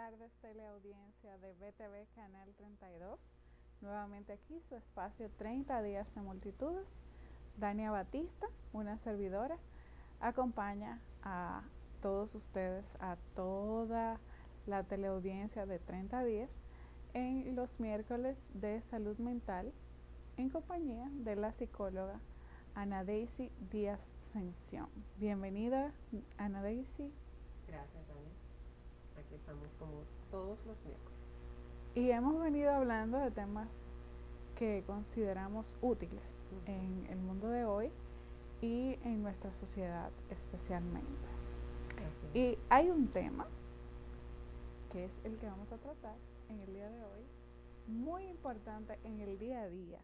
tardes, teleaudiencia de BTV Canal 32. Nuevamente aquí su espacio 30 días de multitudes. Dania Batista, una servidora, acompaña a todos ustedes, a toda la teleaudiencia de 30 días en los miércoles de salud mental en compañía de la psicóloga Ana Daisy Díaz Sención. Bienvenida, Ana Daisy. Gracias, Dani. Aquí estamos como todos los miércoles. Y hemos venido hablando de temas que consideramos útiles en el mundo de hoy y en nuestra sociedad especialmente. Así. Y hay un tema que es el que vamos a tratar en el día de hoy, muy importante en el día a día,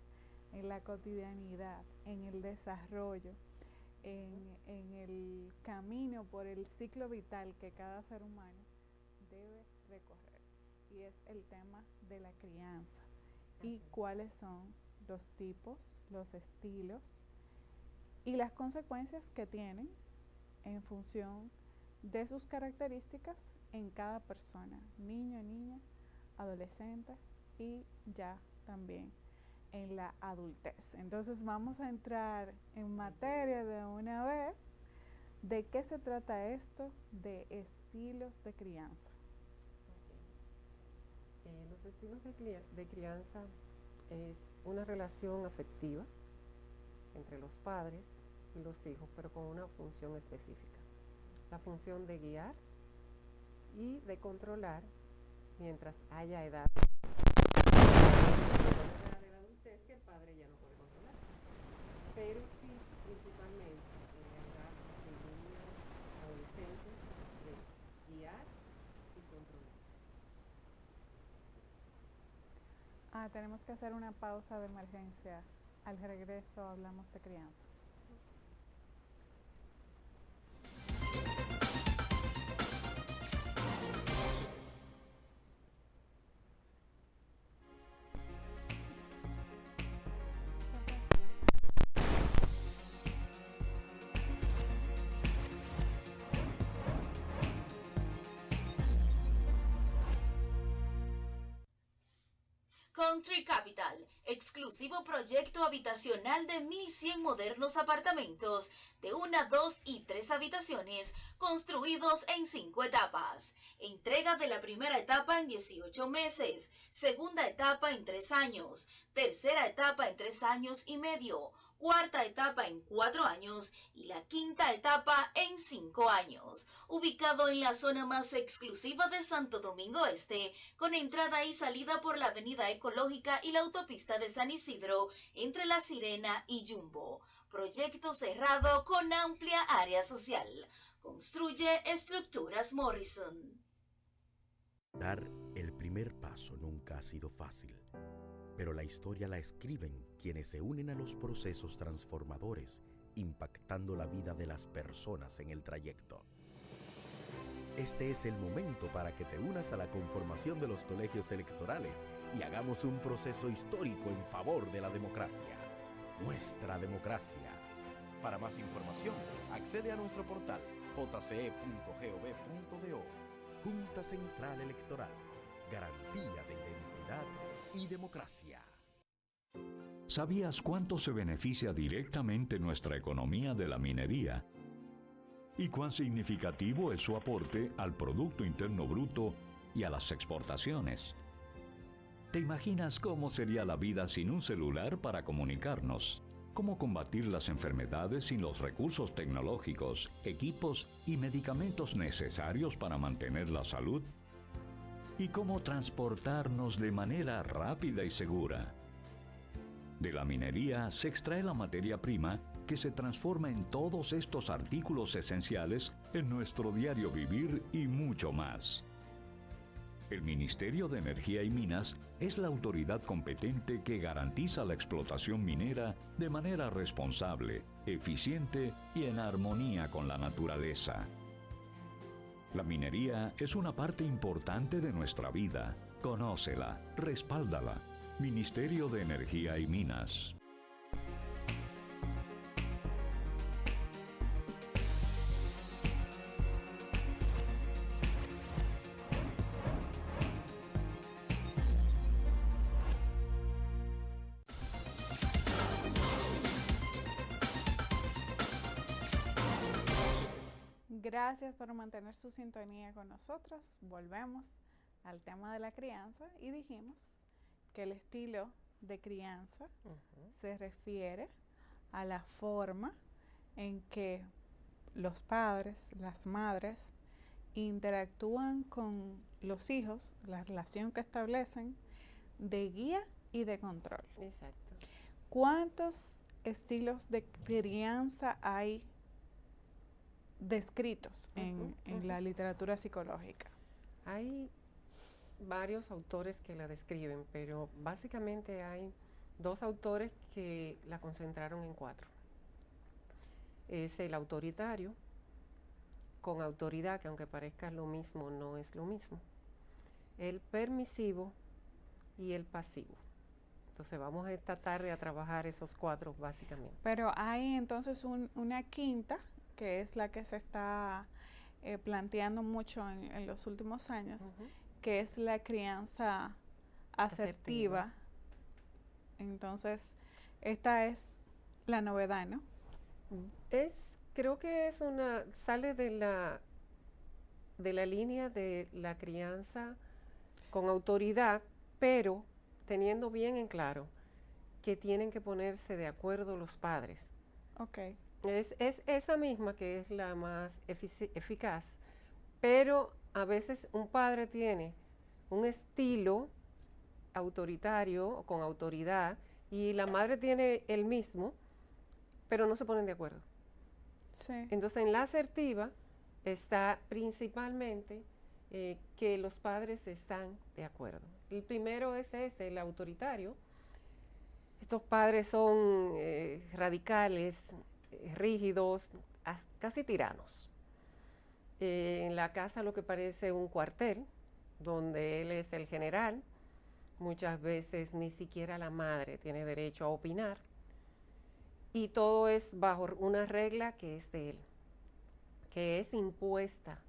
en la cotidianidad, en el desarrollo, en el camino por el ciclo vital que cada ser humano debe recorrer, y es el tema de la crianza y cuáles son los tipos, los estilos y las consecuencias que tienen en función de sus características en cada persona, niño, niña, adolescente y ya también en la adultez. Entonces vamos a entrar en materia de una vez. ¿De qué se trata esto de estilos de crianza? Los estilos de crianza es una relación afectiva entre los padres y los hijos, pero con una función específica. La función de guiar y de controlar mientras haya edad de la adultez que el padre ya no puede controlar. Pero sí, principalmente en la edad de niños, adolescentes, es guiar y controlar. Tenemos que hacer una pausa de emergencia. Al regreso hablamos de crianza. Country Capital, exclusivo proyecto habitacional de 1.100 modernos apartamentos de 1, 2 y 3 habitaciones, construidos en 5 etapas. Entrega de la primera etapa en 18 meses, segunda etapa en 3 años, tercera etapa en 3 años y medio, cuarta etapa en 4 años y la quinta etapa en 5 años. Ubicado en la zona más exclusiva de Santo Domingo Este, con entrada y salida por la avenida Ecológica y la autopista de San Isidro, entre La Sirena y Jumbo. Proyecto cerrado con amplia área social. Construye Estructuras Morrison. Dar el primer paso nunca ha sido fácil, pero la historia la escriben quienes se unen a los procesos transformadores, impactando la vida de las personas en el trayecto. Este es el momento para que te unas a la conformación de los colegios electorales y hagamos un proceso histórico en favor de la democracia. Nuestra democracia. Para más información, accede a nuestro portal jce.gov.do. Junta Central Electoral. Garantía de identidad y democracia. ¿Sabías cuánto se beneficia directamente nuestra economía de la minería? ¿Y cuán significativo es su aporte al Producto Interno Bruto y a las exportaciones? ¿Te imaginas cómo sería la vida sin un celular para comunicarnos? ¿Cómo combatir las enfermedades sin los recursos tecnológicos, equipos y medicamentos necesarios para mantener la salud? ¿Y cómo transportarnos de manera rápida y segura? De la minería se extrae la materia prima que se transforma en todos estos artículos esenciales en nuestro diario vivir y mucho más. El Ministerio de Energía y Minas es la autoridad competente que garantiza la explotación minera de manera responsable, eficiente y en armonía con la naturaleza. La minería es una parte importante de nuestra vida. Conócela, respáldala. Ministerio de Energía y Minas. Gracias por mantener su sintonía con nosotros. Volvemos al tema de la crianza y dijimos que el estilo de crianza se refiere a la forma en que los padres, las madres, interactúan con los hijos, la relación que establecen de guía y de control. Exacto. ¿Cuántos estilos de crianza hay descritos en la literatura psicológica? Hay varios autores que la describen, pero básicamente hay 2 autores que la concentraron en 4. Es el autoritario, con autoridad, que aunque parezca lo mismo, no es lo mismo. El permisivo y el pasivo. Entonces vamos esta tarde a trabajar esos 4 básicamente. Pero hay entonces una quinta, que es la que se está planteando mucho en los últimos años, que es la crianza asertiva. Entonces, esta es la novedad, ¿no? Creo que sale de la línea de la crianza con autoridad, pero teniendo bien en claro que tienen que ponerse de acuerdo los padres. Ok. Es esa misma que es la más eficaz, pero a veces un padre tiene un estilo autoritario o con autoridad y la madre tiene el mismo, pero no se ponen de acuerdo. Sí. Entonces en la asertiva está principalmente que los padres están de acuerdo. El primero es el autoritario. Estos padres son radicales, rígidos, casi tiranos. En la casa lo que parece un cuartel, donde él es el general, muchas veces ni siquiera la madre tiene derecho a opinar, y todo es bajo una regla que es de él, que es impuesta.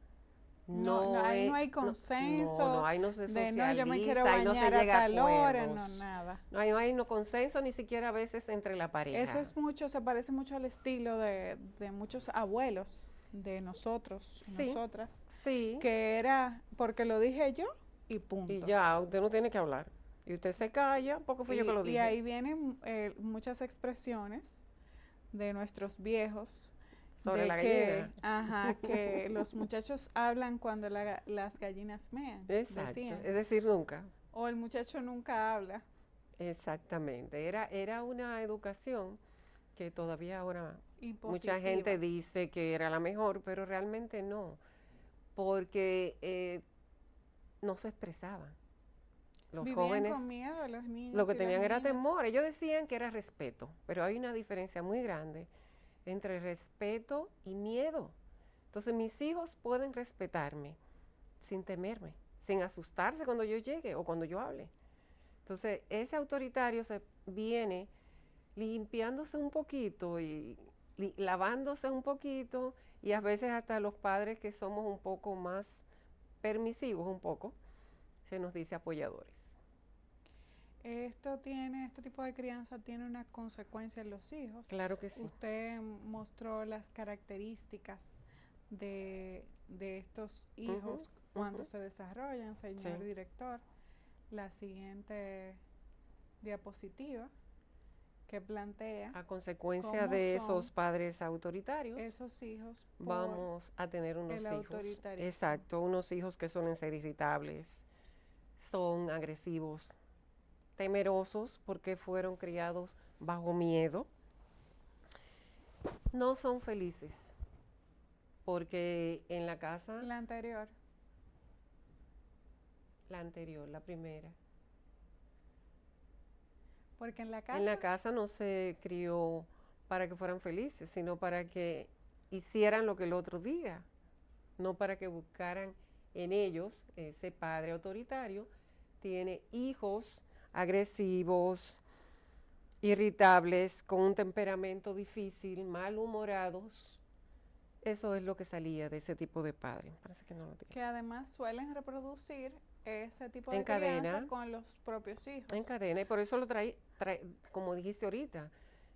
Ahí no hay consenso. Ahí no se socializa, yo me quiero ahí no se bañar llega a tal hora, acuerdos. no, nada. No hay consenso ni siquiera a veces entre la pareja. Eso es mucho, se parece mucho al estilo de muchos abuelos de nosotros, nosotras, sí, que era porque lo dije yo y punto. Y ya, usted no tiene que hablar. Y usted se calla porque fue yo que lo dije. Y ahí vienen muchas expresiones de nuestros viejos sobre la gallina. Que los muchachos hablan cuando las gallinas mean. Exacto, decían. es decir, nunca. O el muchacho nunca habla. Exactamente, era una educación que todavía ahora Impositiva. Mucha gente dice que era la mejor, pero realmente no, porque no se expresaban. Los Vivían jóvenes con miedo, los niños lo que y tenían las era niñas. temor. Ellos decían que era respeto, pero hay una diferencia muy grande entre respeto y miedo. Entonces mis hijos pueden respetarme sin temerme, sin asustarse cuando yo llegue o cuando yo hable. Entonces ese autoritario se viene limpiándose un poquito y lavándose un poquito, y a veces hasta los padres que somos un poco más permisivos, se nos dice apoyadores. Este tipo de crianza tiene una consecuencia en los hijos. Claro que sí. Usted mostró las características de estos hijos cuando se desarrollan, señor director. La siguiente diapositiva que plantea a consecuencia de esos padres autoritarios, esos hijos vamos a tener unos hijos, exacto, unos hijos que suelen ser irritables, son agresivos, temerosos porque fueron criados bajo miedo, no son felices porque en la casa, la anterior, la primera. Porque en la casa no se crió para que fueran felices, sino para que hicieran lo que el otro diga, no para que buscaran en ellos. Ese padre autoritario tiene hijos agresivos, irritables, con un temperamento difícil, malhumorados. Eso es lo que salía de ese tipo de padre. Parece que no lo tiene. Que además suelen reproducir ese tipo en de cadena, crianza con los propios hijos. En cadena, y por eso lo trae, como dijiste ahorita,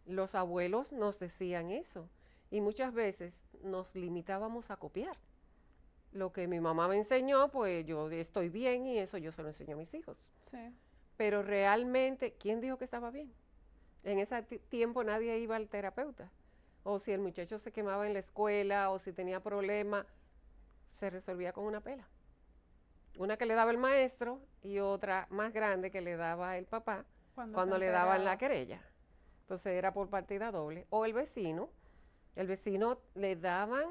los abuelos nos decían eso. Y muchas veces nos limitábamos a copiar. Lo que mi mamá me enseñó, pues yo estoy bien y eso yo se lo enseño a mis hijos. Sí. Pero realmente, ¿quién dijo que estaba bien? En ese tiempo nadie iba al terapeuta. O si el muchacho se quemaba en la escuela o si tenía problemas, se resolvía con una pela. Una que le daba el maestro y otra más grande que le daba el papá cuando le daban la querella. Entonces era por partida doble. O el vecino le daban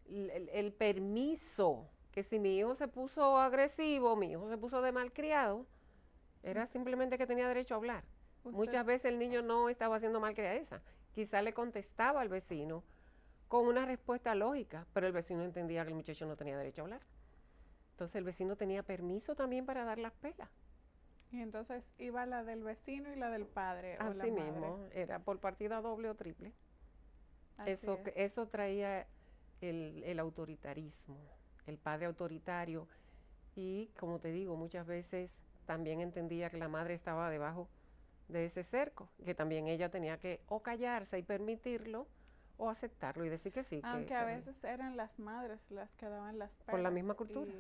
el permiso, que si mi hijo se puso agresivo, mi hijo se puso de malcriado, era simplemente que tenía derecho a hablar. Muchas veces el niño no estaba haciendo malcriadeza. Quizá le contestaba al vecino con una respuesta lógica, pero el vecino entendía que el muchacho no tenía derecho a hablar. Entonces el vecino tenía permiso también para dar las pelas. Y entonces iba la del vecino y la del padre. Así mismo, era por partida doble o triple. Eso traía el autoritarismo, el padre autoritario. Y como te digo, muchas veces también entendía que la madre estaba debajo de ese cerco, que también ella tenía que o callarse y permitirlo o aceptarlo y decir que sí. Aunque a veces eran las madres las que daban las pelas. Por la misma cultura.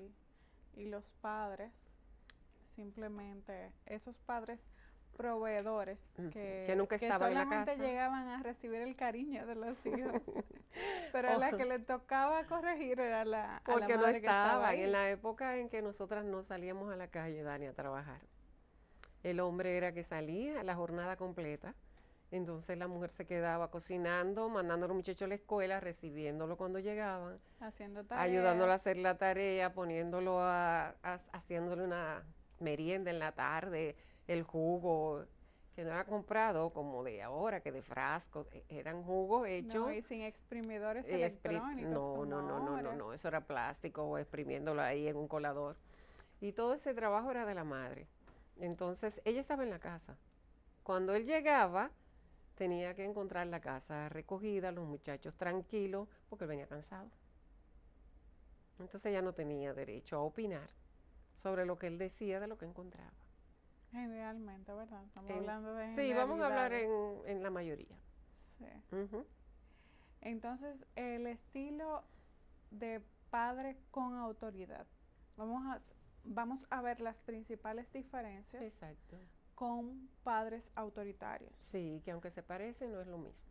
Y los padres, simplemente, esos padres proveedores que nunca estaban en la casa. Solamente llegaban a recibir el cariño de los hijos. Pero a la que le tocaba corregir era la porque a la madre no estaba ahí. En la época en que nosotras no salíamos a la calle, Dani, a trabajar. El hombre era que salía a la jornada completa. Entonces la mujer se quedaba cocinando, mandando a los muchachos a la escuela, recibiéndolo cuando llegaban, haciendo tareas, ayudándolo a hacer la tarea, poniéndolo haciéndole una merienda en la tarde, el jugo, que no era comprado como de ahora, que de frasco, eran jugos hechos. No, y sin exprimidores electrónicos. No, eso era plástico o exprimiéndolo ahí en un colador. Y todo ese trabajo era de la madre. Entonces ella estaba en la casa. Cuando él llegaba, tenía que encontrar la casa recogida, los muchachos tranquilos, porque él venía cansado. Entonces ella no tenía derecho a opinar sobre lo que él decía de lo que encontraba. Generalmente, ¿verdad? Estamos hablando de Sí, vamos a hablar en la mayoría. Sí. Uh-huh. Entonces, el estilo de padre con autoridad. Vamos a ver las principales diferencias. Exacto. Con padres autoritarios. Sí, que aunque se parecen, no es lo mismo.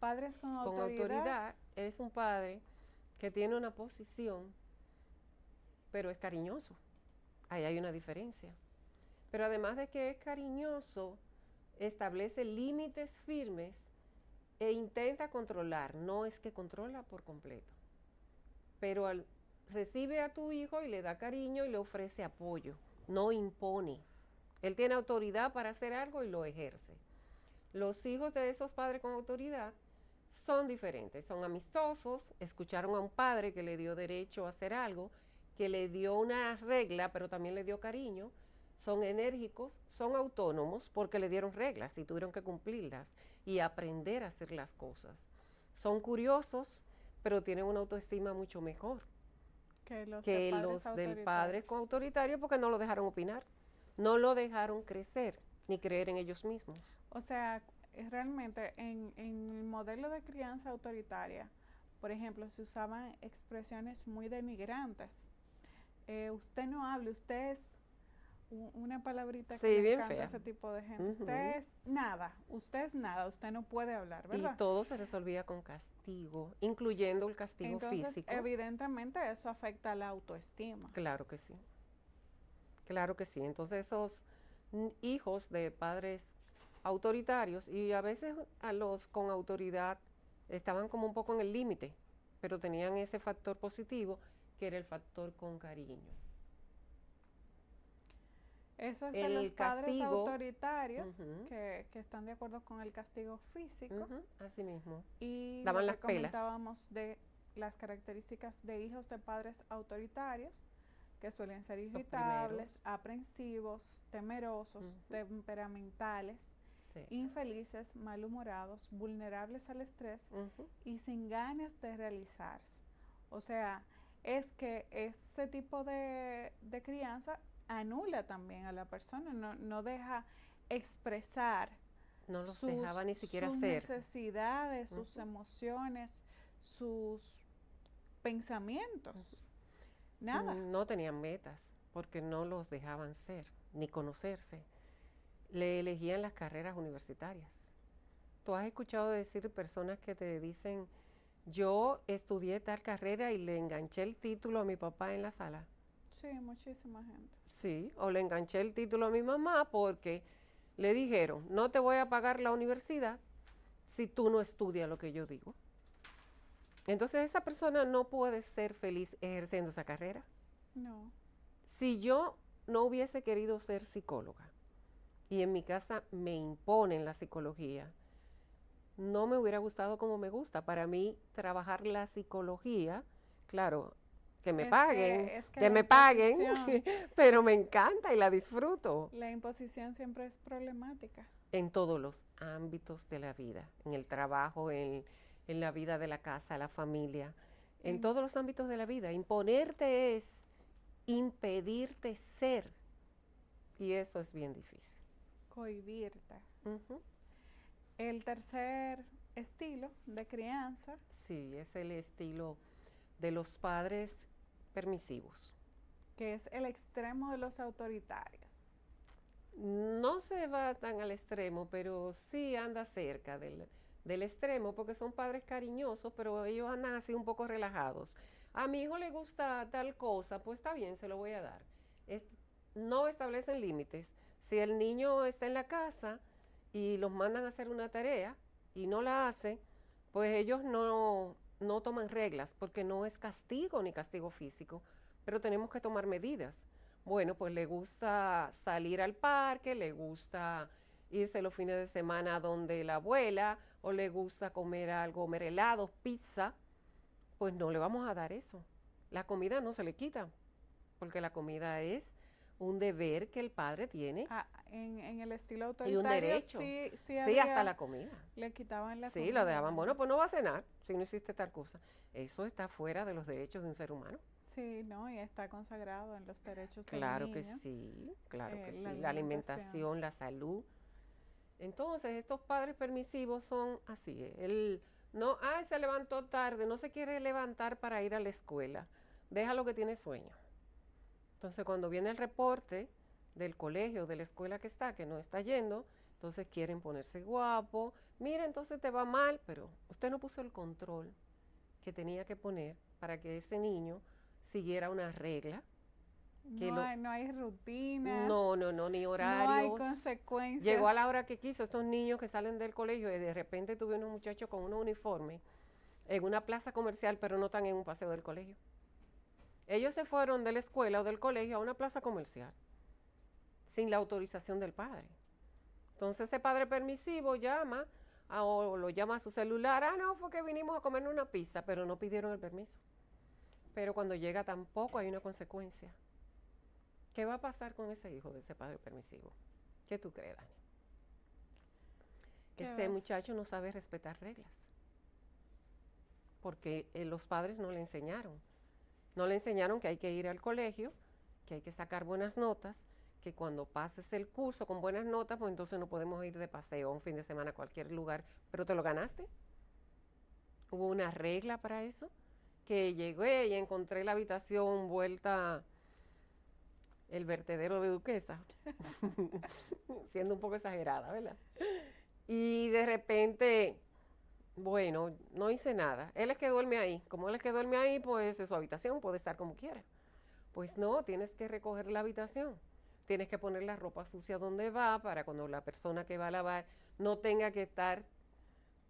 Padres con autoridad. Con autoridad es un padre que tiene una posición, pero es cariñoso. Ahí hay una diferencia. Pero además de que es cariñoso, establece límites firmes e intenta controlar. No es que controla por completo, pero recibe a tu hijo y le da cariño y le ofrece apoyo. No impone. Él tiene autoridad para hacer algo y lo ejerce. Los hijos de esos padres con autoridad son diferentes, son amistosos, escucharon a un padre que le dio derecho a hacer algo, que le dio una regla, pero también le dio cariño, son enérgicos, son autónomos porque le dieron reglas y tuvieron que cumplirlas y aprender a hacer las cosas. Son curiosos, pero tienen una autoestima mucho mejor que los del padre con autoritario porque no lo dejaron opinar. No lo dejaron crecer ni creer en ellos mismos. O sea, realmente en el modelo de crianza autoritaria, por ejemplo, se usaban expresiones muy denigrantes. Usted no hable, usted es una palabrita que le encanta a ese tipo de gente. Uh-huh. Usted es nada, usted no puede hablar, ¿verdad? Y todo se resolvía con castigo, incluyendo el castigo Entonces, físico. Evidentemente eso afecta a la autoestima. Claro que sí. Claro que sí. Entonces esos hijos de padres autoritarios y a veces a los con autoridad estaban como un poco en el límite, pero tenían ese factor positivo que era el factor con cariño. Eso es de los padres autoritarios que están de acuerdo con el castigo físico. Así mismo. Y daban lo que las pelas. Comentábamos de las características de hijos de padres autoritarios, que suelen ser irritables, aprensivos, temerosos, temperamentales, infelices, malhumorados, vulnerables al estrés y sin ganas de realizarse. O sea, es que ese tipo de crianza anula también a la persona, no deja expresar no los dejaba ni siquiera sus ser. Necesidades, sus emociones, sus pensamientos. Nada. No tenían metas porque no los dejaban ser ni conocerse. Le elegían las carreras universitarias. Tú has escuchado decir personas que te dicen, yo estudié tal carrera y le enganché el título a mi papá en la sala. Sí, muchísima gente. Sí, o le enganché el título a mi mamá porque le dijeron, no te voy a pagar la universidad si tú no estudias lo que yo digo. Entonces esa persona no puede ser feliz ejerciendo esa carrera. No. Si yo no hubiese querido ser psicóloga y en mi casa me imponen la psicología, no me hubiera gustado como me gusta. Para mí, trabajar la psicología, claro, que me paguen, que me paguen, pero me encanta y la disfruto. La imposición siempre es problemática. En todos los ámbitos de la vida, en el trabajo, en la vida de la casa, la familia, en todos los ámbitos de la vida. Imponerte es impedirte ser, y eso es bien difícil. Cohibirte. Uh-huh. El tercer estilo de crianza. Sí, es el estilo de los padres permisivos. Que es el extremo de los autoritarios. No se va tan al extremo, pero sí anda cerca del extremo, porque son padres cariñosos, pero ellos andan así un poco relajados. A mi hijo le gusta tal cosa, pues está bien, se lo voy a dar. No establecen límites. Si el niño está en la casa y los mandan a hacer una tarea y no la hace, pues ellos no toman reglas, porque no es castigo ni castigo físico, pero tenemos que tomar medidas. Bueno, pues le gusta salir al parque, le gusta irse los fines de semana donde la abuela, o le gusta comer algo, comer helados, pizza, pues no le vamos a dar eso. La comida no se le quita, porque la comida es un deber que el padre tiene. En el estilo autoritario. Y un derecho. Sí, hasta la comida. Le quitaban la comida. Sí, lo dejaban, bueno, pues no va a cenar si no hiciste tal cosa. Eso está fuera de los derechos de un ser humano. Sí, ¿no? Y está consagrado en los derechos del Claro niño. que sí, claro que sí. La alimentación, la salud. Entonces, estos padres permisivos son así. Se levantó tarde, no se quiere levantar para ir a la escuela. Déjalo que tiene sueño. Entonces, cuando viene el reporte del colegio, de la escuela que no está yendo, entonces quieren ponerse guapo. Mira, entonces te va mal, pero usted no puso el control que tenía que poner para que ese niño siguiera una regla. No hay rutina. No, ni horarios. No hay consecuencias. Llegó a la hora que quiso. Estos niños que salen del colegio y de repente tuve unos muchachos con un uniforme en una plaza comercial, pero no están en un paseo del colegio. Ellos se fueron de la escuela o del colegio a una plaza comercial sin la autorización del padre. Entonces ese padre permisivo llama o lo llama a su celular. No, fue que vinimos a comer una pizza, pero no pidieron el permiso. Pero cuando llega tampoco hay una consecuencia. ¿Qué va a pasar con ese hijo de ese padre permisivo? ¿Qué tú crees, Dani? Ese muchacho no sabe respetar reglas. Porque los padres no le enseñaron. No le enseñaron que hay que ir al colegio, que hay que sacar buenas notas, que cuando pases el curso con buenas notas, pues entonces no podemos ir de paseo un fin de semana a cualquier lugar. ¿Pero te lo ganaste? ¿Hubo una regla para eso? Que llegué y encontré la habitación vuelta el vertedero de Duquesa, siendo un poco exagerada, ¿verdad? Y de repente, bueno, no hice nada. Él es que duerme ahí. Como él es que duerme ahí, pues en su habitación puede estar como quiera. Pues no, tienes que recoger la habitación. Tienes que poner la ropa sucia donde va para cuando la persona que va a lavar no tenga que estar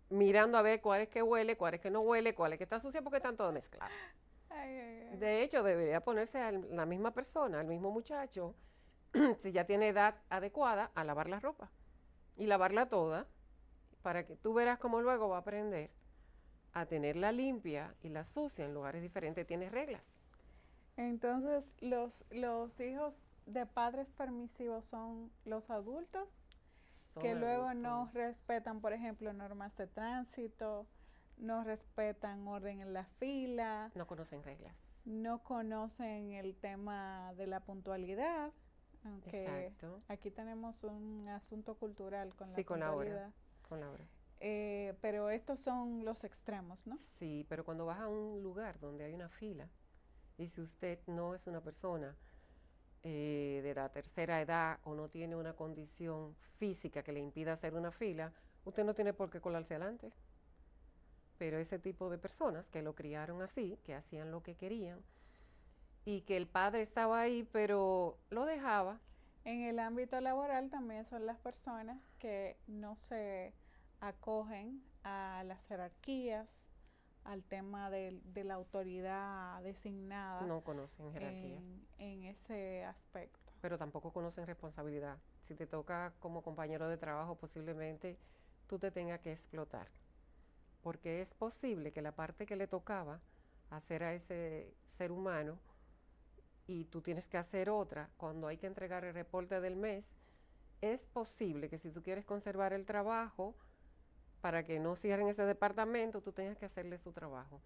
mirando a ver cuál es que huele, cuál es que no huele, cuál es que está sucia, porque están todos mezclados. De hecho, debería ponerse a la misma persona, al mismo muchacho, si ya tiene edad adecuada, a lavar la ropa y lavarla toda, para que tú verás cómo luego va a aprender a tenerla limpia y la sucia en lugares diferentes. Tienes reglas. Entonces, los hijos de padres permisivos son los adultos que luego no respetan, por ejemplo, normas de tránsito, no respetan orden en la fila. No conocen reglas. No conocen el tema de la puntualidad, aunque Exacto. aquí tenemos un asunto cultural con la puntualidad. puntualidad. Con la hora. Pero estos son los extremos, ¿no? Sí, pero cuando vas a un lugar donde hay una fila, y si usted no es una persona de la tercera edad o no tiene una condición física que le impida hacer una fila, usted no tiene por qué colarse adelante. Pero ese tipo de personas que lo criaron así, que hacían lo que querían, y que el padre estaba ahí, pero lo dejaba. En el ámbito laboral también son las personas que no se acogen a las jerarquías, al tema de la autoridad designada No conocen jerarquía, en ese aspecto. pero tampoco conocen responsabilidad. Si te toca como compañero de trabajo, posiblemente tú te tengas que explotar, porque es posible que la parte que le tocaba hacer a ese ser humano y tú tienes que hacer otra cuando hay que entregar el reporte del mes, es posible que si tú quieres conservar el trabajo para que no cierren ese departamento, tú tengas que hacerle su trabajo.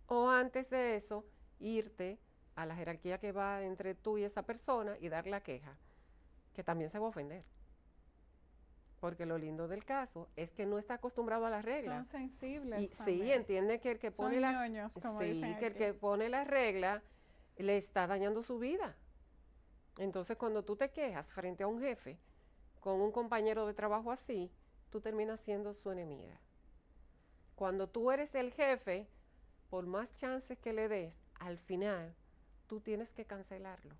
O antes de eso, irte a la jerarquía que va entre tú y esa persona y dar la queja, que también se va a ofender. Porque lo lindo del caso es que no está acostumbrado a las reglas. Son sensibles Y también. sí, entiende que el que pone Son las ñoños, como sí, dicen que el aquí. que pone las reglas le está dañando su vida. Entonces, cuando tú te quejas frente a un jefe con un compañero de trabajo así, tú terminas siendo su enemiga. Cuando tú eres el jefe, por más chances que le des, al final tú tienes que cancelarlo.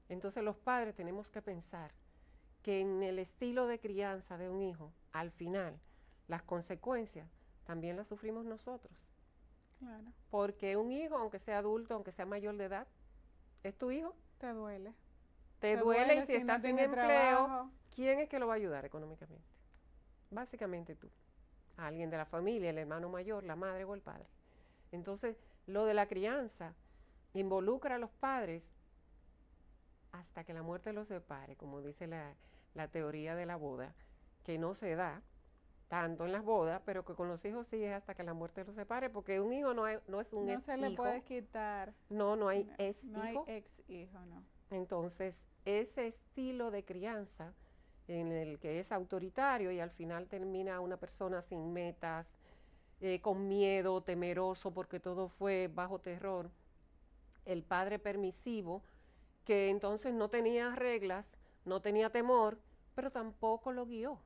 Entonces los padres tenemos que pensar que en el estilo de crianza de un hijo, al final, las consecuencias también las sufrimos nosotros. Claro, Porque un hijo, aunque sea adulto, aunque sea mayor de edad, es tu hijo. te duele. Te duele y si no estás sin tiene empleo, trabajo. ¿quién es que lo va a ayudar económicamente? Básicamente tú. Alguien de la familia, el hermano mayor, la madre o el padre. Entonces, lo de la crianza involucra a los padres hasta que la muerte los separe, como dice la teoría de la boda, que no se da tanto en las bodas, pero que con los hijos sí es hasta que la muerte los separe, porque un hijo no es un No ex se le hijo. puede quitar. No hay No, ex no hay hijo. ex hijo, no. Entonces, ese estilo de crianza en el que es autoritario y al final termina una persona sin metas, con miedo, temeroso, porque todo fue bajo terror. El padre permisivo, que entonces no tenía reglas, no tenía temor, pero tampoco lo guió.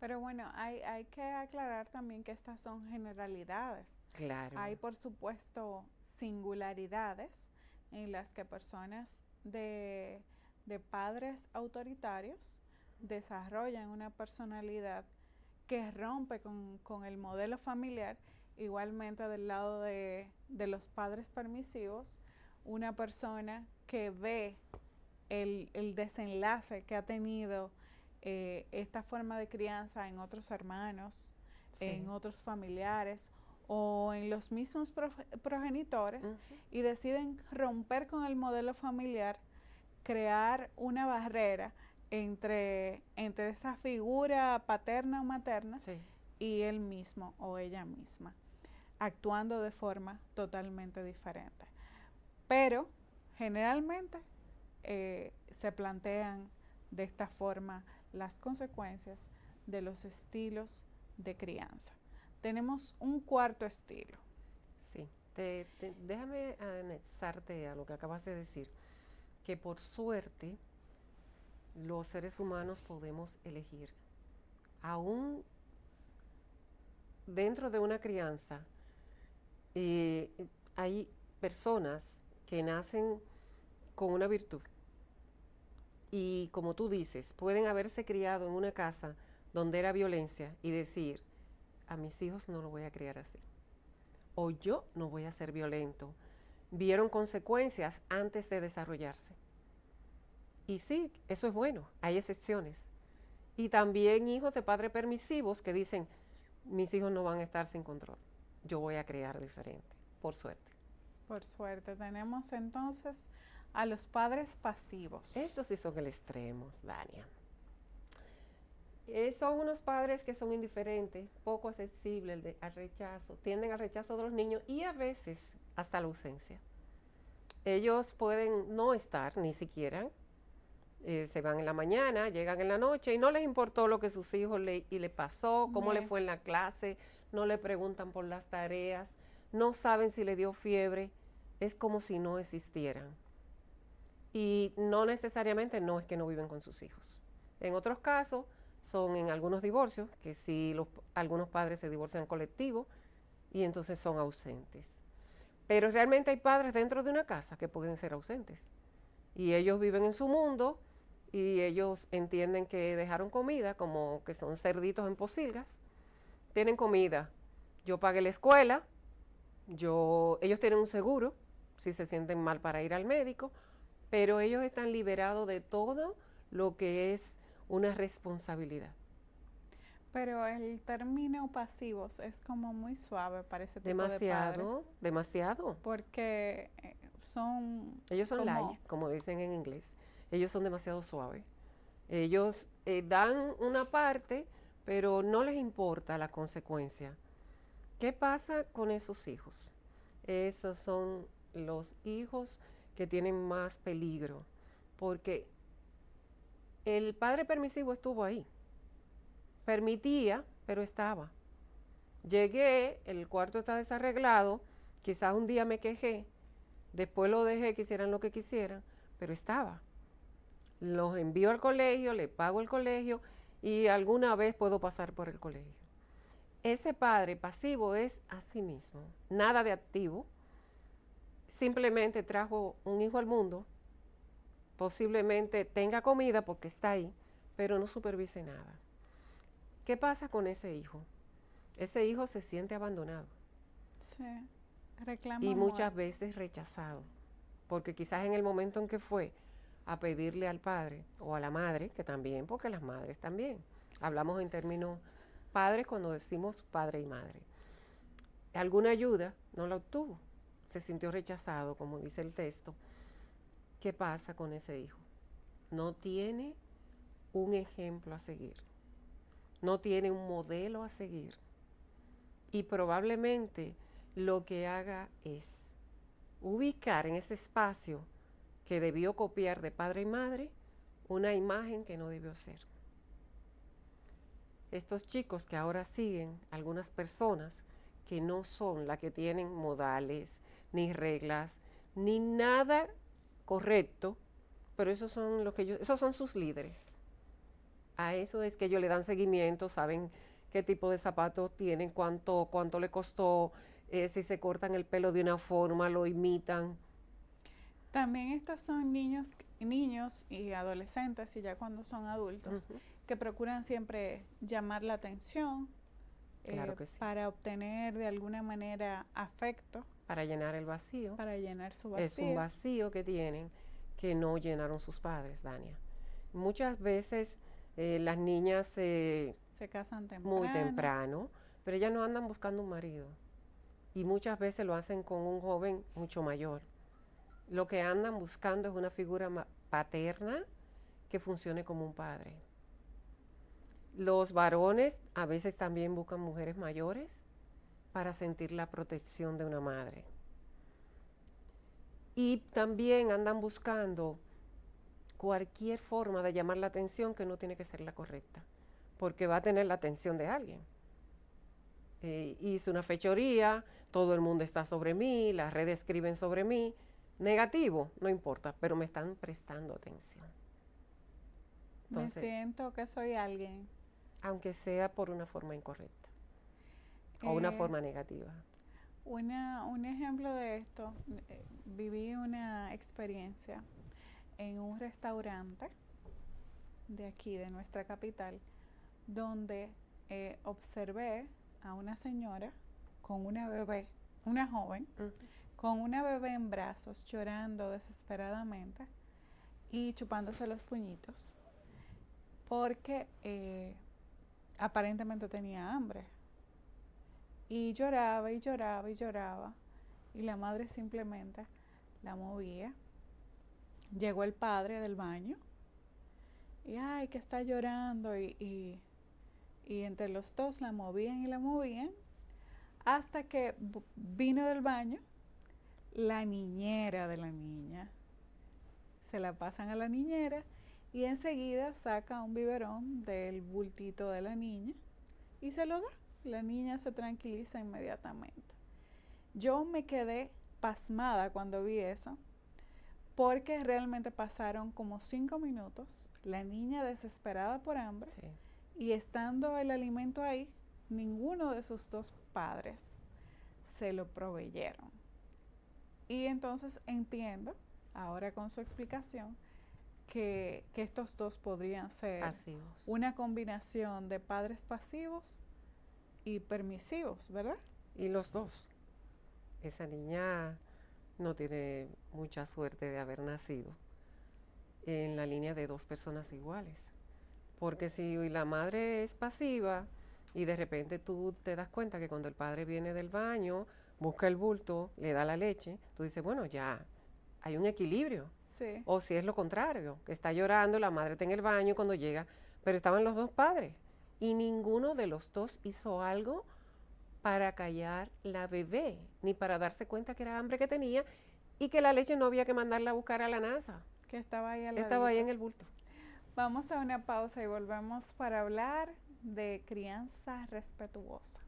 Pero bueno, hay que aclarar también que estas son generalidades. Claro. Hay, por supuesto, singularidades en las que personas de padres autoritarios desarrollan una personalidad que rompe con el modelo familiar. Igualmente del lado de los padres permisivos, una persona que ve el desenlace que ha tenido esta forma de crianza en otros hermanos, Sí. en otros familiares o en los mismos progenitores, y deciden romper con el modelo familiar, crear una barrera entre esa figura paterna o materna Sí. y él mismo o ella misma, actuando de forma totalmente diferente. Pero generalmente se plantean de esta forma las consecuencias de los estilos de crianza. Tenemos un cuarto estilo. Sí. Déjame anexarte a lo que acabas de decir, que por suerte los seres humanos podemos elegir. Aún dentro de una crianza, hay personas que nacen con una virtud. Y como tú dices, pueden haberse criado en una casa donde era violencia y decir, a mis hijos no los voy a criar así. O yo no voy a ser violento. Vieron consecuencias antes de desarrollarse. Y sí, eso es bueno, hay excepciones. Y también hijos de padres permisivos que dicen, mis hijos no van a estar sin control. Yo voy a criar diferente, por suerte. Por suerte, tenemos entonces a los padres pasivos. Estos sí son el extremo, Dania. Son unos padres que son indiferentes, poco accesibles al rechazo, tienden al rechazo de los niños y a veces hasta la ausencia. Ellos pueden no estar ni siquiera Se van en la mañana, llegan en la noche y no les importó lo que sus hijos le pasó, cómo le fue en la clase, no le preguntan por las tareas, no saben si le dio fiebre, es como si no existieran. Y no necesariamente no es que no viven con sus hijos. En otros casos son en algunos divorcios, que sí algunos padres se divorcian colectivo y entonces son ausentes. Pero realmente hay padres dentro de una casa que pueden ser ausentes. Y ellos viven en su mundo y ellos entienden que dejaron comida, como que son cerditos en pocilgas. Tienen comida. Yo pagué la escuela, ellos tienen un seguro si se sienten mal para ir al médico, pero ellos están liberados de todo lo que es una responsabilidad. Pero el término pasivos es como muy suave para ese tipo de padres. Demasiado. Porque ellos son light, como dicen en inglés. Ellos son demasiado suaves. Ellos dan una parte, pero no les importa la consecuencia. ¿Qué pasa con esos hijos? Esos son los hijos que tienen más peligro, porque el padre permisivo estuvo ahí. Permitía, pero estaba. Llegué, el cuarto está desarreglado, quizás un día me quejé, después lo dejé que hicieran lo que quisieran, pero estaba. Los envío al colegio, le pago el colegio y alguna vez puedo pasar por el colegio. Ese padre pasivo es a sí mismo, nada de activo, simplemente trajo un hijo al mundo, posiblemente tenga comida porque está ahí, pero no supervise nada. ¿Qué pasa con ese hijo? Ese hijo se siente abandonado. Sí, reclama y amor. muchas veces rechazado, porque quizás en el momento en que fue a pedirle al padre o a la madre, que también, porque las madres también, hablamos en términos padres cuando decimos padre y madre, alguna ayuda no la obtuvo, se sintió rechazado, como dice el texto. ¿Qué pasa con ese hijo? No tiene un ejemplo a seguir, no tiene un modelo a seguir, y probablemente lo que haga es ubicar en ese espacio que debió copiar de padre y madre una imagen que no debió ser. Estos chicos que ahora siguen algunas personas que no son las que tienen modales, ni reglas, ni nada correcto, pero esos son sus líderes. A eso es que ellos le dan seguimiento, saben qué tipo de zapatos tienen, cuánto le costó, si se cortan el pelo de una forma, lo imitan. También estos son niños y adolescentes, y ya cuando son adultos, que procuran siempre llamar la atención, claro que sí, para obtener de alguna manera afecto. Para llenar el vacío. Para llenar su vacío. Es un vacío que tienen que no llenaron sus padres, Dania. Muchas veces las niñas se casan temprano. Muy temprano, pero ellas no andan buscando un marido. Y muchas veces lo hacen con un joven mucho mayor. Lo que andan buscando es una figura paterna que funcione como un padre. Los varones a veces también buscan mujeres mayores para sentir la protección de una madre. Y también andan buscando cualquier forma de llamar la atención que no tiene que ser la correcta, porque va a tener la atención de alguien. Hice una fechoría, todo el mundo está sobre mí, las redes escriben sobre mí. Negativo, no importa, pero me están prestando atención. Entonces, me siento que soy alguien. Aunque sea por una forma incorrecta o una forma negativa. Un ejemplo de esto, viví una experiencia en un restaurante de aquí, de nuestra capital, donde observé a una señora con una bebé, una joven, con una bebé en brazos, llorando desesperadamente y chupándose los puñitos, porque aparentemente tenía hambre. Y lloraba y lloraba y lloraba, y la madre simplemente la movía. Llegó el padre del baño y ay, que está llorando, y entre los dos la movían y la movían, hasta que vino del baño la niñera de la niña. Se la pasan a la niñera y enseguida saca un biberón del bultito de la niña y se lo da. La niña se tranquiliza inmediatamente. Yo me quedé pasmada cuando vi eso, porque realmente pasaron como 5 minutos, la niña desesperada por hambre, Sí. y estando el alimento ahí, ninguno de sus dos padres se lo proveyeron. Y entonces entiendo, ahora con su explicación, que estos dos podrían ser Pasivos. una combinación de padres pasivos y permisivos, ¿verdad? Y los dos. Esa niña no tiene mucha suerte de haber nacido en la línea de dos personas iguales. Porque si la madre es pasiva y de repente tú te das cuenta que cuando el padre viene del baño, busca el bulto, le da la leche, tú dices, bueno, ya hay un equilibrio. Sí. O si es lo contrario, que está llorando, la madre está en el baño cuando llega, pero estaban los dos padres y ninguno de los dos hizo algo para callar la bebé, ni para darse cuenta que era hambre que tenía y que la leche no había que mandarla a buscar a la NASA. Que estaba ahí al Estaba ahí ladito. en el bulto. Vamos a una pausa y volvemos para hablar de crianza respetuosa.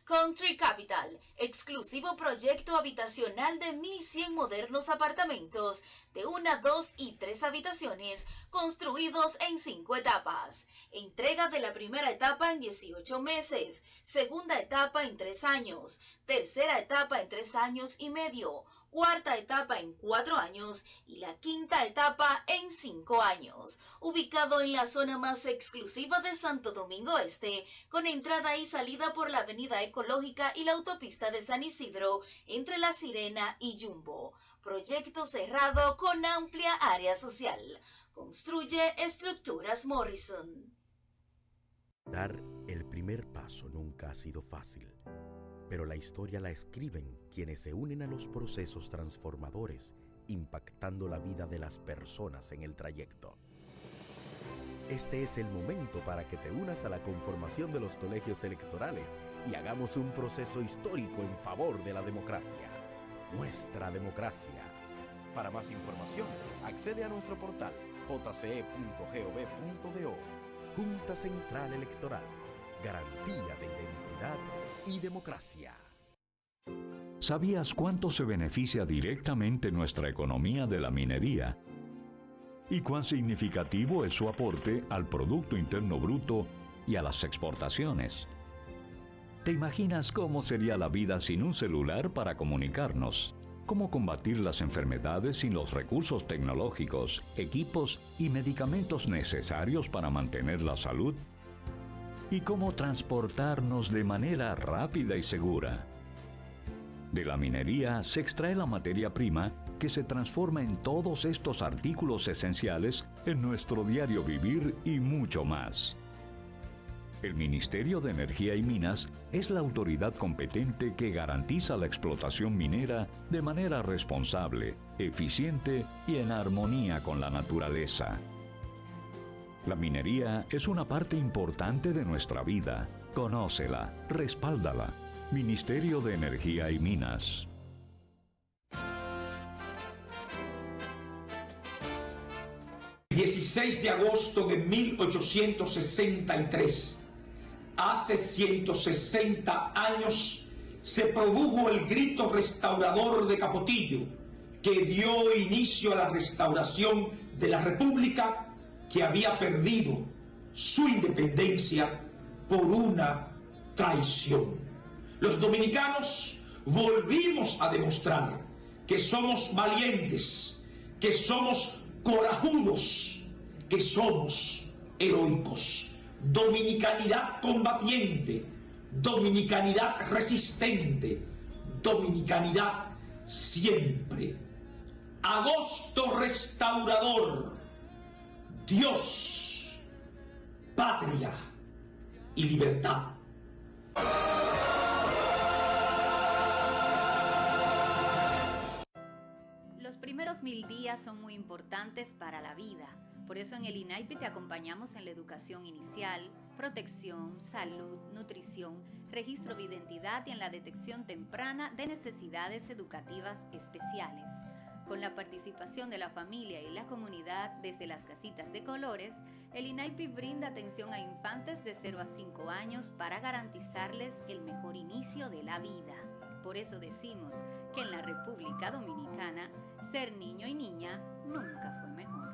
Country Capital, exclusivo proyecto habitacional de 1.100 modernos apartamentos de 1, 2 y 3 habitaciones construidos en 5 etapas. Entrega de la primera etapa en 18 meses, segunda etapa en 3 años, tercera etapa en 3 años y medio, cuarta etapa en 4 años y la quinta etapa en 5 años. Ubicado en la zona más exclusiva de Santo Domingo Este, con entrada y salida por la Avenida Ecológica y la autopista de San Isidro, entre La Sirena y Jumbo. Proyecto cerrado con amplia área social. Construye Estructuras Morrison. Dar el primer paso nunca ha sido fácil, pero la historia la escriben quienes se unen a los procesos transformadores, impactando la vida de las personas en el trayecto. Este es el momento para que te unas a la conformación de los colegios electorales y hagamos un proceso histórico en favor de la democracia. Nuestra democracia. Para más información, accede a nuestro portal jce.gov.do. Junta Central Electoral. Garantía de identidad y democracia. ¿Sabías cuánto se beneficia directamente nuestra economía de la minería? ¿Y cuán significativo es su aporte al Producto Interno Bruto y a las exportaciones? ¿Te imaginas cómo sería la vida sin un celular para comunicarnos? ¿Cómo combatir las enfermedades sin los recursos tecnológicos, equipos y medicamentos necesarios para mantener la salud? ¿Y cómo transportarnos de manera rápida y segura? De la minería se extrae la materia prima que se transforma en todos estos artículos esenciales en nuestro diario vivir y mucho más. El Ministerio de Energía y Minas es la autoridad competente que garantiza la explotación minera de manera responsable, eficiente y en armonía con la naturaleza. La minería es una parte importante de nuestra vida. Conócela, respáldala. Ministerio de Energía y Minas. El 16 de agosto de 1863, hace 160 años, se produjo el grito restaurador de Capotillo, que dio inicio a la restauración de la República que había perdido su independencia por una traición. Los dominicanos volvimos a demostrar que somos valientes, que somos corajudos, que somos heroicos. Dominicanidad combatiente, dominicanidad resistente, dominicanidad siempre. Agosto restaurador, Dios, patria y libertad. Los primeros 1000 días son muy importantes para la vida. Por eso en el INAIPI te acompañamos en la educación inicial, protección, salud, nutrición, registro de identidad y en la detección temprana de necesidades educativas especiales. Con la participación de la familia y la comunidad desde las casitas de colores, el INAIPI brinda atención a infantes de 0 a 5 años para garantizarles el mejor inicio de la vida. Por eso decimos que en la República Dominicana, ser niño y niña nunca fue mejor.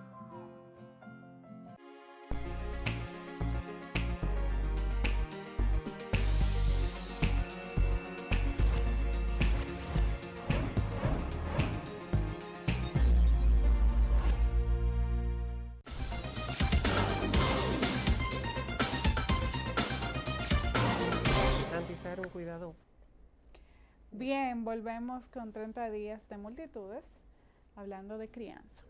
Garantizar un cuidado. Bien, volvemos con 30 días de multitudes, hablando de crianza.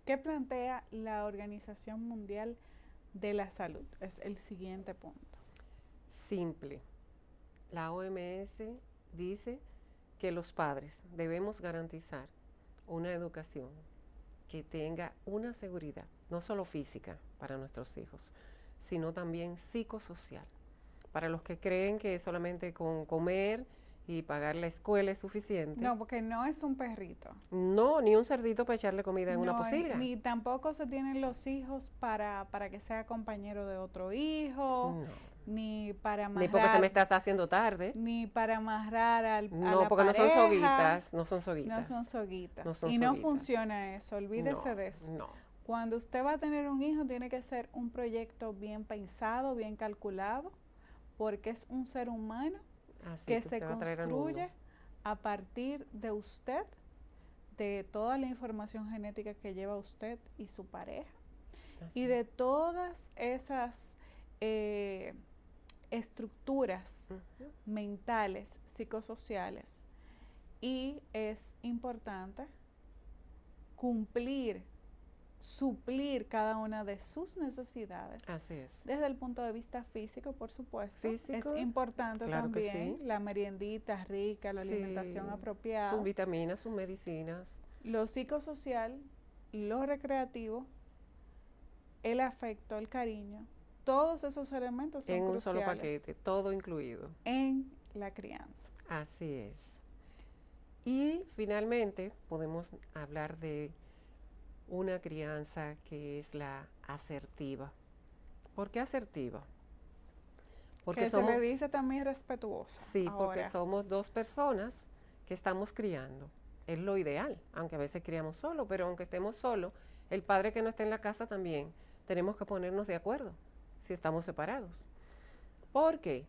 ¿Qué plantea la Organización Mundial de la Salud? Es el siguiente punto. Simple. La OMS dice que los padres debemos garantizar una educación que tenga una seguridad, no solo física para nuestros hijos, sino también psicosocial. Para los que creen que solamente con comer y pagar la escuela es suficiente. No, porque no es un perrito. No, ni un cerdito para echarle comida en una pocilga. Ni tampoco se tienen los hijos para que sea compañero de otro hijo, ni para amarrar. Ni porque se me está haciendo tarde. Ni para amarrar a No, la porque pareja. no son soguitas, no son soguitas. No son soguitas. No son y no soguitas. funciona eso, olvídese No, de eso. no. Cuando usted va a tener un hijo, tiene que ser un proyecto bien pensado, bien calculado, porque es un ser humano Así que que se usted va a traer al mundo. construye a partir de usted, de toda la información genética que lleva usted y su pareja, Así. y de todas esas estructuras mentales, psicosociales. Y es importante suplir cada una de sus necesidades. Así es. Desde el punto de vista físico, por supuesto. Físico, es importante claro que también sí. la meriendita rica, la Sí, alimentación apropiada. sus vitaminas, sus medicinas. Lo psicosocial, lo recreativo, el afecto, el cariño, todos esos elementos son En un cruciales solo paquete, todo incluido. en la crianza. Así es. Y finalmente podemos hablar de una crianza que es la asertiva. ¿Por qué asertiva? Que se le dice también respetuosa. Sí, porque ahora. somos dos personas que estamos criando. Es lo ideal, aunque a veces criamos solo, pero aunque estemos solos, el padre que no esté en la casa también tenemos que ponernos de acuerdo si estamos separados. ¿Por qué?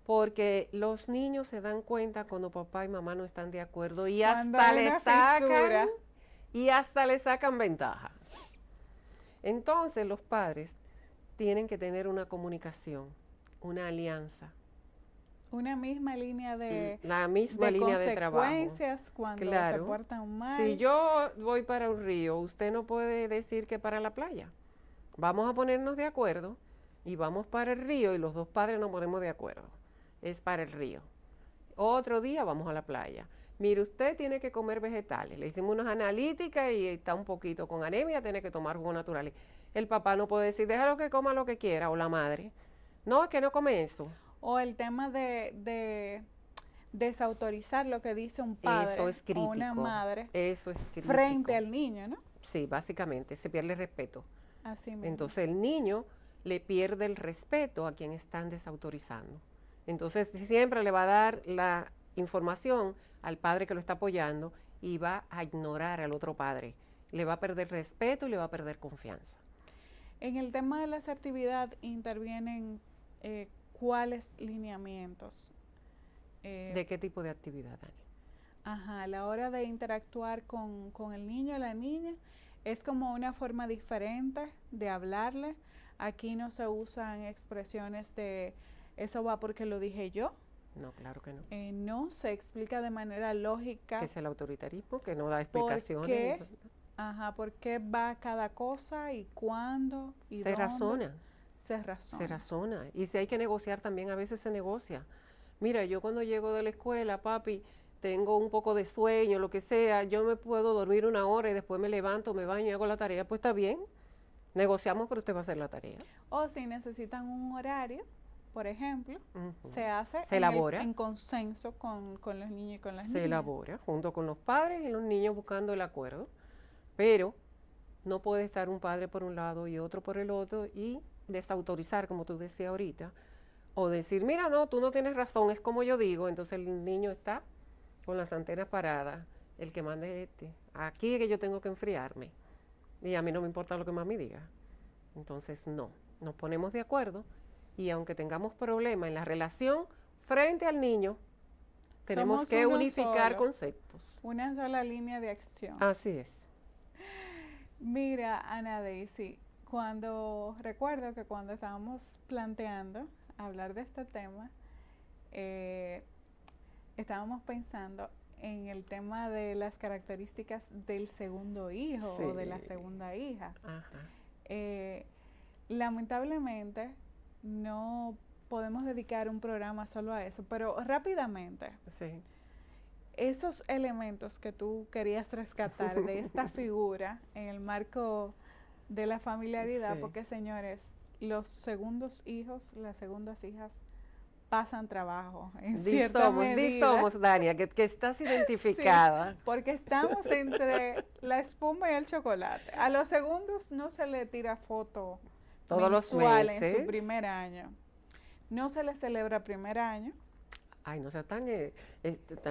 Porque los niños se dan cuenta cuando papá y mamá no están de acuerdo y Cuando hasta hay le una sacan fisura. ventaja. Entonces los padres tienen que tener una comunicación, una alianza, Una misma línea de la misma línea de trabajo. consecuencias cuando se Claro. portan mal. Si yo voy para un río, usted no puede decir que para la playa. Vamos a ponernos de acuerdo y vamos para el río y los dos padres nos ponemos de acuerdo. Es para el río. Otro día vamos a la playa. Mire, usted tiene que comer vegetales. Le hicimos unas analíticas y está un poquito con anemia, tiene que tomar jugos naturales. El papá no puede decir, déjalo que coma lo que quiera, o la madre. No, es que no come eso. O el tema de desautorizar lo que dice un padre Eso es crítico. o una madre Eso es crítico. frente al niño, ¿no? Sí, básicamente, se pierde el respeto. Así mismo. Entonces el niño le pierde el respeto a quien están desautorizando. Entonces siempre le va a dar la información al padre que lo está apoyando y va a ignorar al otro padre. Le va a perder respeto y le va a perder confianza. En el tema de la asertividad intervienen cuáles lineamientos. ¿De qué tipo de actividad, Dani? Ajá, a la hora de interactuar con el niño o la niña, es como una forma diferente de hablarle. Aquí no se usan expresiones de eso va porque lo dije yo. No, claro que no. No, se explica de manera lógica. Es el autoritarismo que no da explicaciones. ¿Por qué va cada cosa y cuándo y Se dónde? razona. se razona. Se razona. Y si hay que negociar también, a veces se negocia. Mira, yo cuando llego de la escuela, papi, tengo un poco de sueño, lo que sea, yo me puedo dormir 1 hora y después me levanto, me baño y hago la tarea. Pues está bien, negociamos, pero usted va a hacer la tarea. O si necesitan un horario, por ejemplo, se hace Se elabora. en consenso con los niños y con las niñas. Se elabora junto con los padres y los niños buscando el acuerdo, pero no puede estar un padre por un lado y otro por el otro y desautorizar, como tú decías ahorita, o decir, mira, no, tú no tienes razón, es como yo digo, entonces el niño está con las antenas paradas, el que manda es este, aquí es que yo tengo que enfriarme y a mí no me importa lo que mami diga. Entonces no, nos ponemos de acuerdo y aunque tengamos problemas en la relación frente al niño, tenemos Somos que uno unificar solo. conceptos. Una sola línea de acción. Así es. Mira, Ana Daisy, recuerdo que cuando estábamos planteando hablar de este tema, estábamos pensando en el tema de las características del segundo hijo o de la Sí. segunda hija. Ajá. Lamentablemente no podemos dedicar un programa solo a eso, pero rápidamente, Sí. esos elementos que tú querías rescatar de esta figura en el marco de la familiaridad, Sí. porque señores, los segundos hijos, las segundas hijas pasan trabajo en cierta medida, Somos, Dania, que estás identificada. porque estamos entre la espuma y el chocolate. A los segundos no se le tira foto Todos los mensual en meses. su primer año. No se le celebra primer año. Ay, no sea tan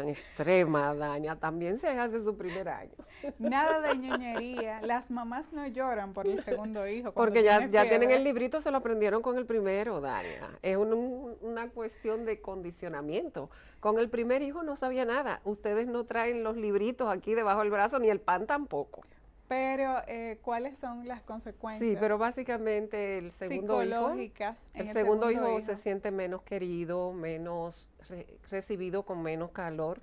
extrema, Dania. También se hace su primer año. Nada de ñoñería. Las mamás no lloran por el segundo hijo. cuando Porque ya tiene tienen fiebre. el librito, se lo aprendieron con el primero, Dania. Es una cuestión de condicionamiento. Con el primer hijo no sabía nada. Ustedes no traen los libritos aquí debajo del brazo, ni el pan tampoco. Pero, ¿cuáles son las consecuencias? Sí, pero básicamente el segundo hijo, psicológicas en el segundo hijo hijo. se siente menos querido, menos recibido con menos calor.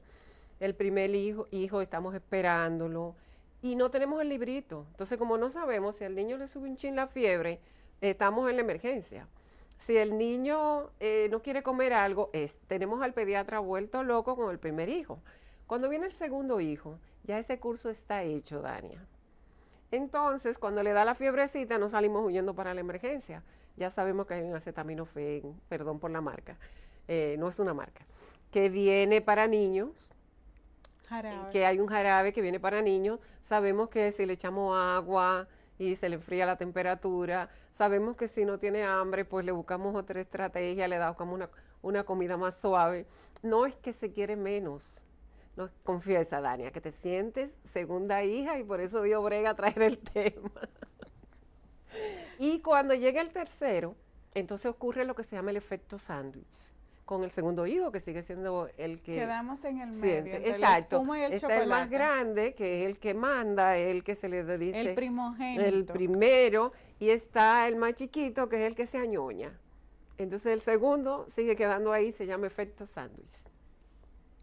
El primer hijo estamos esperándolo y no tenemos el librito. Entonces, como no sabemos si al niño le sube un chin la fiebre, estamos en la emergencia. Si el niño no quiere comer algo, tenemos al pediatra vuelto loco con el primer hijo. Cuando viene el segundo hijo, ya ese curso está hecho, Dania. Entonces, cuando le da la fiebrecita, no salimos huyendo para la emergencia. Ya sabemos que hay un acetaminofén, perdón por la marca, no es una marca, que viene para niños, Jarabe. que hay un jarabe que viene para niños. Sabemos que si le echamos agua y se le enfría la temperatura, sabemos que si no tiene hambre, pues le buscamos otra estrategia, le damos como una comida más suave. No es que se quiere menos. No, confiesa, Dania, que te sientes segunda hija y por eso dio brega a traer el tema. Y cuando llega el tercero, entonces ocurre lo que se llama el efecto sándwich. Con el segundo hijo, que sigue siendo el que Quedamos en el siente. medio, entre la Exacto. espuma y el Está chocolate. el más grande, que es el que manda, el que se le dice El primogénito. el primero, y está el más chiquito, que es el que se añoña. Entonces el segundo sigue quedando ahí, se llama efecto sándwich.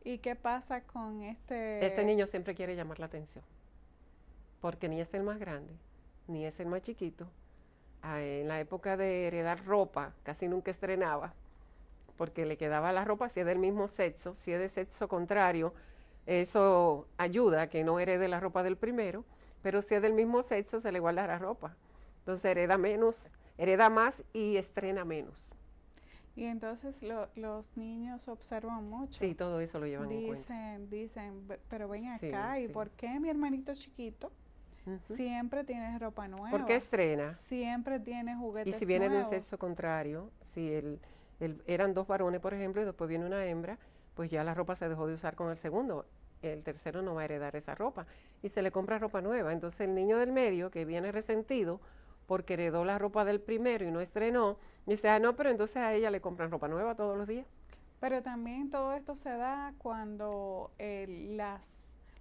¿Y qué pasa con este? Este niño siempre quiere llamar la atención, porque ni es el más grande, ni es el más chiquito. En la época de heredar ropa, casi nunca estrenaba, porque le quedaba la ropa si es del mismo sexo, si es de sexo contrario, eso ayuda a que no herede la ropa del primero, pero si es del mismo sexo se le guarda la ropa. Entonces hereda más y estrena menos. Y entonces los niños observan mucho. Sí, todo eso lo llevan en cuenta. Dicen, pero ven Sí, acá, ¿y sí. por qué mi hermanito chiquito Ujú. siempre tiene ropa nueva? ¿Por qué estrena? Siempre tiene Y juguetes si viene de un nuevos. sexo contrario, si eran 2 varones, por ejemplo, y después viene una hembra, pues ya la ropa se dejó de usar con el segundo. El tercero no va a heredar esa ropa y se le compra ropa nueva. Entonces el niño del medio, que viene resentido porque heredó la ropa del primero y no estrenó, dice, no, pero entonces a ella le compran ropa nueva todos los días. Pero también todo esto se da cuando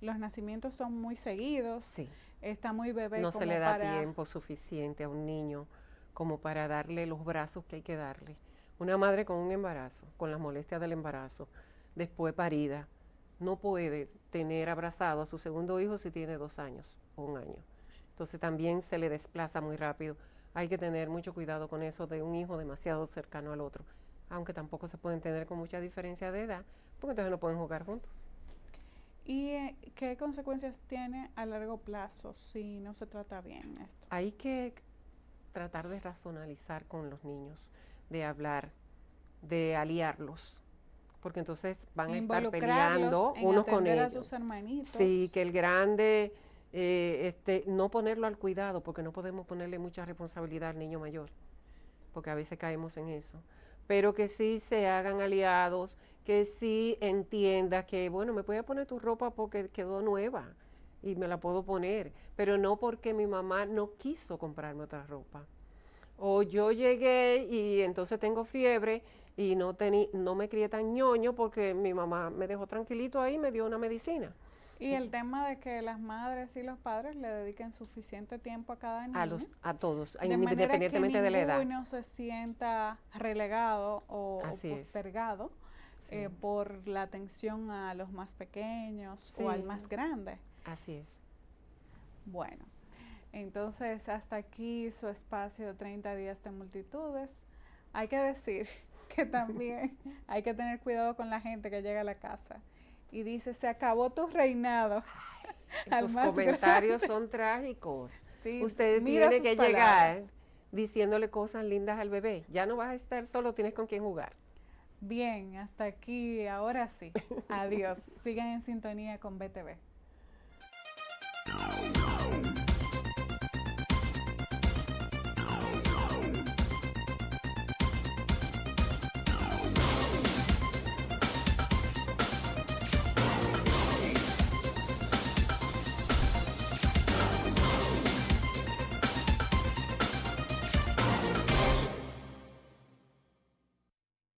los nacimientos son muy seguidos. Sí. Está muy bebé No como se le da para... tiempo suficiente a un niño como para darle los brazos que hay que darle. Una madre con un embarazo, con las molestias del embarazo, después parida, no puede tener abrazado a su segundo hijo si tiene 2 años o 1 año. Entonces también se le desplaza muy rápido. hay que tener mucho cuidado con eso de un hijo demasiado cercano al otro, aunque tampoco se pueden tener con mucha diferencia de edad, porque entonces no pueden jugar juntos. ¿Y qué consecuencias tiene a largo plazo si no se trata bien esto? Hay que tratar de racionalizar con los niños, de hablar, de aliarlos, porque entonces van a estar peleando unos con ellos. A sus hermanitos. Sí, que el grande, no ponerlo al cuidado, porque no podemos ponerle mucha responsabilidad al niño mayor, porque a veces caemos en eso. Pero que sí se hagan aliados, que sí entienda que, bueno, me voy a poner tu ropa porque quedó nueva y me la puedo poner, pero no porque mi mamá no quiso comprarme otra ropa. O yo llegué y entonces tengo fiebre y no me crié tan ñoño porque mi mamá me dejó tranquilito ahí y me dio una medicina. Y el tema de que las madres y los padres le dediquen suficiente tiempo a cada niño. A todos, de independientemente de la edad. Que ninguno se sienta relegado o postergado por la atención a los más pequeños o al más grande. Así es. Bueno, entonces hasta aquí su espacio de 30 días de multitudes. Hay que decir que también hay que tener cuidado con la gente que llega a la casa y dice, se acabó tu reinado. Esos comentarios son trágicos. Sí, usted tiene que llegar diciéndole cosas lindas al bebé. Ya no vas a estar solo, tienes con quién jugar. Bien, hasta aquí, ahora sí. Adiós. Sigan en sintonía con BTV.